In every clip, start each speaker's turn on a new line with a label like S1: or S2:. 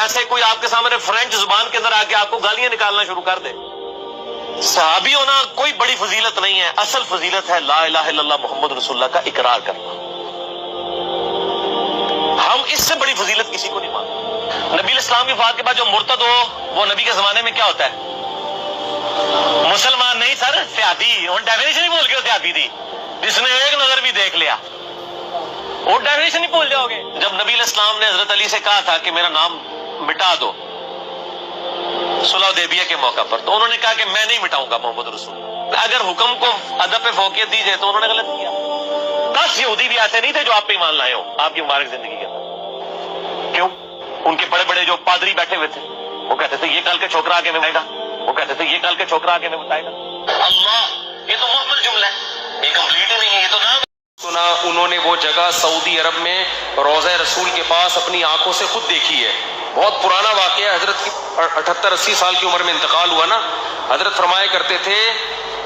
S1: ایسے کوئی آپ کے سامنے فرینچ زبان کے اندر آ کے آپ کو گالیاں نکالنا شروع کر دے. صحابی ہونا کوئی بڑی فضیلت نہیں ہے، اصل فضیلت ہے لا الہ الا اللہ محمد رسول اللہ کا اقرار کرنا. ہم اس سے بڑی فضیلت کسی کو نہیں مانتے. نبی الاسلام کی وفات کے بعد جو مرتد ہو وہ نبی کے زمانے میں کیا ہوتا ہے؟ مسلمان نہیں سر، سیادی. اور ڈیفینیشن ہی بول کے سیادی تھی، جس نے ایک نظر بھی دیکھ لیا وہ ڈیفینیشن ہی بھول جاؤ گے. جب نبی علیہ السلام نے حضرت علی سے کہا تھا کہ میرا نام مٹا دو صلح حدیبیہ کے موقع پر، تو انہوں نے کہا کہ میں نہیں مٹاؤں گا محمد رسول. اگر حکم کو ادب پہ فوقیت دی جائے تو انہوں نے غلط کیا. 10 یہودی بھی ایسے نہیں تھے جو آپ پہ ایمان لائے ہو آپ کی مبارک زندگی کے اندر. کیوں؟ ان کے بڑے بڑے جو پادری بیٹھے ہوئے تھے وہ کہتے تھے یہ کل کے چھوکرا آگے میں بتائے گا، وہ کہتے تھے یہ کل کے چھوکرا آگے میں بتائے گا. اللہ، یہ تو مکمل جملہ ہے، یہ کمپلیٹ ہی نہیں ہے، یہ تو نام.
S2: سنا انہوں نے وہ جگہ سعودی عرب میں روضہ رسول کے پاس اپنی آنکھوں سے خود دیکھی ہے. بہت پرانا واقعہ. حضرت کی 78-80 سال کی عمر میں انتقال ہوا نا. حضرت فرمایا کرتے تھے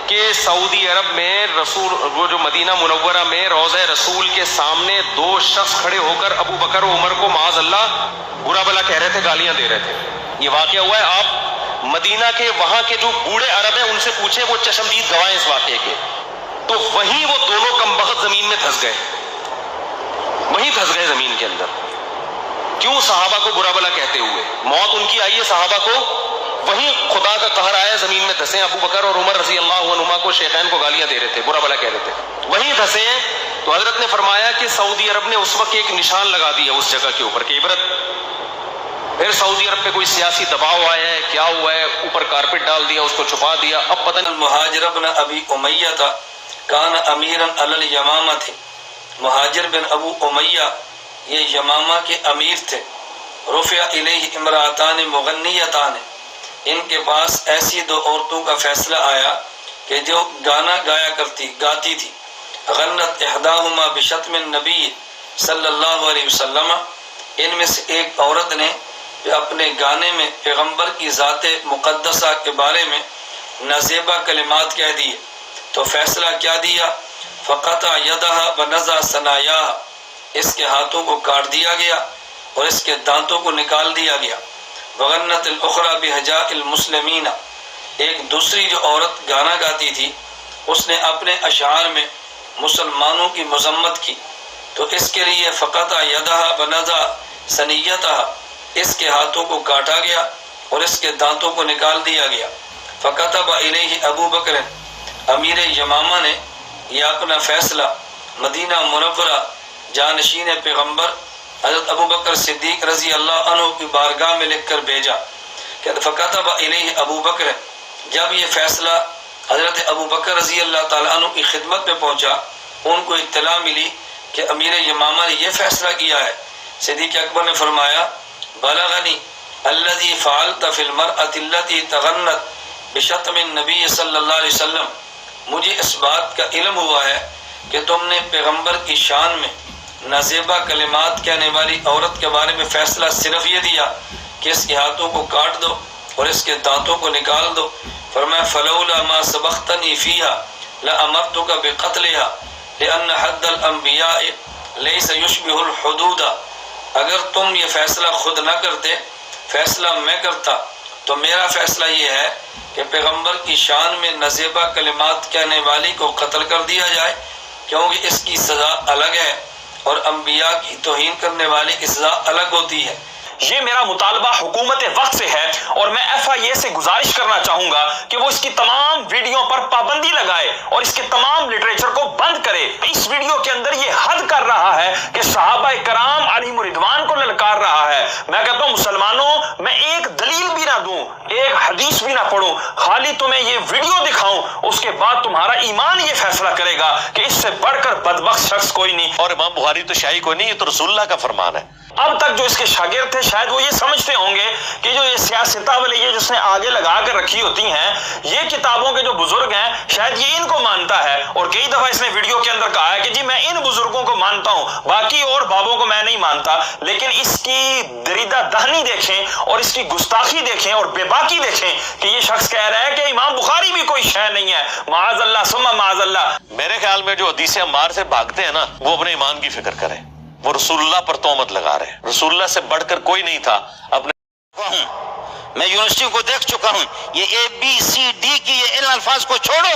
S2: کہ سعودی عرب میں رسول وہ جو مدینہ منورہ میں روضہ رسول کے سامنے 2 شخص کھڑے ہو کر ابو بکر و عمر کو معاذ اللہ برا بلا کہہ رہے تھے، گالیاں دے رہے تھے. یہ واقعہ ہوا ہے. آپ مدینہ کے وہاں کے جو بوڑھے عرب ہیں ان سے پوچھیں، وہ چشمدید گواہ اس واقعے کے. تو وہیں وہ دونوں کمبخت زمین میں دھس گئے، وہیں دھس گئے زمین کے اندر. کیوں؟ صحابہ کو برا بلا کہتے ہوئے. موت ان کی آئی ہے، صحابہ کو وہیں خدا کا قہر آیا، زمین میں دھسے. ابو بکر اور عمر رضی اللہ عنہما کو شیخین کو گالیاں دے رہے تھے، برا بلا کہہ رہے تھے، وہیں دھسے ہیں. تو حضرت نے فرمایا کہ سعودی عرب نے اس وقت ایک نشان لگا دیا اس جگہ کے اوپر کہ عبرت. پھر سعودی عرب پہ کوئی سیاسی دباؤ آیا ہے، کیا ہوا ہے، اوپر کارپٹ ڈال دیا، اس کو چھپا دیا. اب پتہ نہیں.
S3: مہاجر بن ابی امیہ تھا، کان امیرا علی الیمامہ تھے. مہاجر بن ابو امیہ یہ یمامہ کے امیر تھے. رفع الیہ امراتان مغنیتان، ان کے پاس ایسی 2 عورتوں کا فیصلہ آیا کہ جو گانا گاتی تھی. غنت احداہما بشتم النبی صلی اللہ علیہ وسلم، ان میں سے ایک عورت نے اپنے گانے میں پیغمبر کی ذات مقدسہ کے بارے میں نازیبہ کلمات کہہ دیے. تو فیصلہ کیا دیا؟ فقطع یدها ونزع ثنایاها، اس کے ہاتھوں کو کاٹ دیا گیا اور اس کے دانتوں کو نکال دیا گیا. وغنت الاخرى بہجاء المسلمین، ایک دوسری جو عورت گانا گاتی تھی اس نے اپنے اشعار میں مسلمانوں کی مذمت کی. تو اس کے لیے فقطع یدها ونزع ثنیتها، اس کے ہاتھوں کو کاٹا گیا اور اس کے دانتوں کو نکال دیا گیا. فکتب الیہ ابو بکر، امیر یمامہ نے یہ اپنا فیصلہ مدینہ منورہ جانشین پیغمبر حضرت ابو بکر صدیق رضی اللہ عنہ کی بارگاہ میں لکھ کر بھیجا. فکتب الیہ ابو بکر، جب یہ فیصلہ حضرت ابو بکر رضی اللہ تعالیٰ عنہ کی خدمت میں پہنچا، ان کو اطلاع ملی کہ امیر یمامہ نے یہ فیصلہ کیا ہے. صدیق اکبر نے فرمایا بلغنی الذی فعلت فی المرأة التي تغنت بشتم النبی صلی اللہ علیہ وسلم، مجھے اس بات کا علم ہوا ہے کہ تم نے پیغمبر کی شان میں نازیبہ کلمات کہنے والی عورت کے بارے میں فیصلہ صرف یہ دیا کہ اس کے ہاتھوں کو کاٹ دو اور اس کے دانتوں کو نکال دو. فرمایا فلولا ما سبقتنی فیہا لامرتک بقتلہا لان حد الانبیاء لیس یشبہ الحدود، اگر تم یہ فیصلہ خود نہ کرتے، فیصلہ میں کرتا، تو میرا فیصلہ یہ ہے کہ پیغمبر کی شان میں نازیبہ کلمات کہنے والی کو قتل کر دیا جائے، کیونکہ اس کی سزا الگ ہے اور انبیاء کی توہین کرنے والی کی سزا الگ ہوتی ہے.
S4: یہ میرا مطالبہ حکومت وقت سے ہے اور میں FIA سے گزارش کرنا چاہوں گا کہ وہ اس کی تمام ویڈیو پر پابندی لگائے اور اس کے تمام لٹریچر کو بند کرے. اس ویڈیو کے اندر یہ حد کر رہا ہے کہ صحابہ کرام علیہم رضوان کو للکار رہا ہے. میں کہتا ہوں مسلمانوں، میں ایک دلیل بھی نہ دوں، ایک حدیث بھی نہ پڑھوں، خالی تمہیں یہ ویڈیو دکھاؤں، اس کے بعد تمہارا ایمان یہ فیصلہ کرے گا کہ اس سے بڑھ کر بدبخت شخص کوئی نہیں.
S1: اور امام بخاری تو شاہی کوئی نہیں، یہ تو رسول اللہ کا فرمان ہے.
S4: اب تک جو اس کے شاگرد تھے شاید وہ یہ سمجھتے ہوں گے کہ جو یہ سیاستہ والی یہ جس نے آگے لگا کر رکھی ہوتی ہیں، یہ کتابوں کے جو بزرگ ہیں شاید یہ ان کو مانتا ہے. اور کئی دفعہ اس نے ویڈیو کے اندر کہا ہے کہ جی میں ان بزرگوں کو مانتا ہوں، باقی اور بابوں کو میں نہیں مانتا. لیکن اس کی دریدہ دہنی دیکھیں اور اس کی گستاخی دیکھیں اور بے باکی دیکھیں کہ یہ شخص کہہ رہا ہے کہ امام بخاری بھی کوئی شے نہیں ہے. معاذ اللہ ثم معاذ اللہ.
S1: میرے خیال میں جو حدیث عمار سے بھاگتے ہیں نا، وہ اپنے ایمان کی فکر کریں. وہ رسول اللہ پر تہمت لگا رہے ہیں. رسول اللہ سے بڑھ کر کوئی نہیں تھا. اپنے
S5: میں یونیورسٹیوں کو دیکھ چکا ہوں، یہ ABCD کی یہ ان الفاظ کو چھوڑو،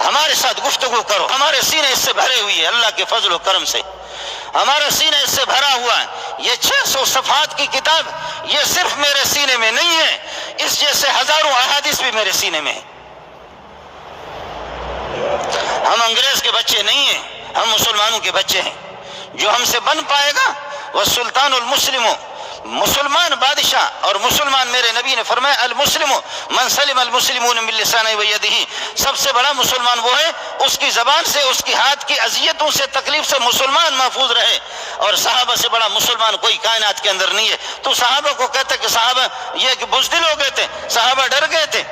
S5: ہمارے ساتھ گفتگو کرو. ہمارے سینے اس سے بھرے ہوئے ہیں، اللہ کے فضل و کرم سے ہمارا سینہ اس سے بھرا ہوا ہے. یہ 600 صفحات کی کتاب یہ صرف میرے سینے میں نہیں ہے، اس جیسے ہزاروں احادیث بھی میرے سینے میں ہے. ہم انگریز کے بچے نہیں ہیں، ہم مسلمانوں کے بچے ہیں. جو ہم سے بن پائے گا وہ سلطان المسلم، مسلمان بادشاہ. اور مسلمان میرے نبی نے فرمایا المسلم من سلم المسلمون من لسانہ و یدہ، سب سے بڑا مسلمان وہ ہے اس کی زبان سے، اس کی ہاتھ کی اذیتوں سے، تکلیف سے مسلمان محفوظ رہے. اور صحابہ سے بڑا مسلمان کوئی کائنات کے اندر نہیں ہے. تو صحابہ کو کہتے کہ صحابہ یہ کہ بزدل ہو گئے تھے، صحابہ ڈر گئے تھے.